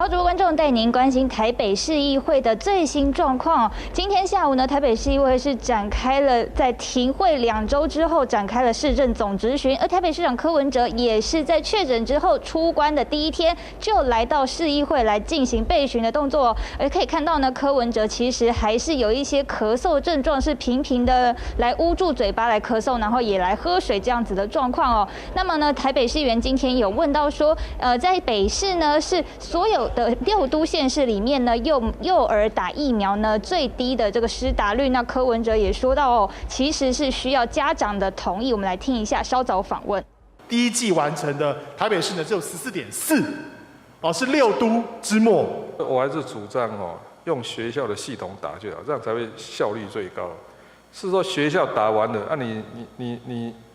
主播观众带您关心台北市议会的最新状况。今天下午呢，台北市议会是展开了在停会2周之后展开了市政总质询，而台北市长柯文哲也是在确诊之后出关的第一天就来到市议会来进行备询的动作。而可以看到呢，柯文哲其实还是有一些咳嗽症状，是频频的来捂住嘴巴来咳嗽，然后也来喝水这样子的状况哦。那么呢，台北市议员今天有问到说，在北市呢是所有的6都县市里面呢，幼儿打疫苗呢最低的这个施打率。那柯文哲也说到哦，其实是需要家长的同意。我们来听一下稍早访问。第一季完成的台北市呢只有14.4，是6都之末。我还是主张用学校的系统打就好，这样才会效率最高。是说学校打完了，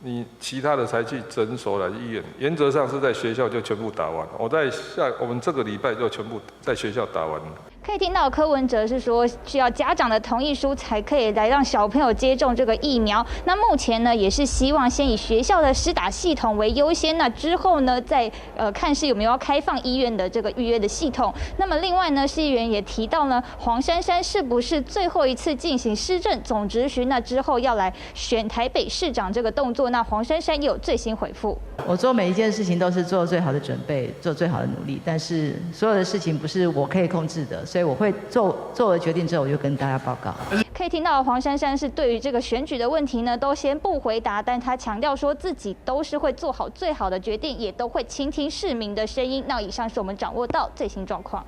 你其他的才去诊所来医院，原则上是在学校就全部打完。我们这个礼拜就全部在学校打完了。可以听到柯文哲是说，需要家长的同意书才可以来让小朋友接种这个疫苗。那目前呢，也是希望先以学校的施打系统为优先，那之后呢，再看是有没有要开放医院的这个预约的系统。那么另外呢，市议员也提到呢，黄珊珊是不是最后一次进行施政总质询？那之后要来选台北市长这个动作，那黄珊珊也有最新回复。我做每一件事情都是做最好的准备，做最好的努力，但是所有的事情不是我可以控制的，所以我会做了决定之后，我就跟大家报告。可以听到黄珊珊是对于这个选举的问题呢，都先不回答，但她强调说自己都是会做好最好的决定，也都会倾听市民的声音。那以上是我们掌握到最新状况。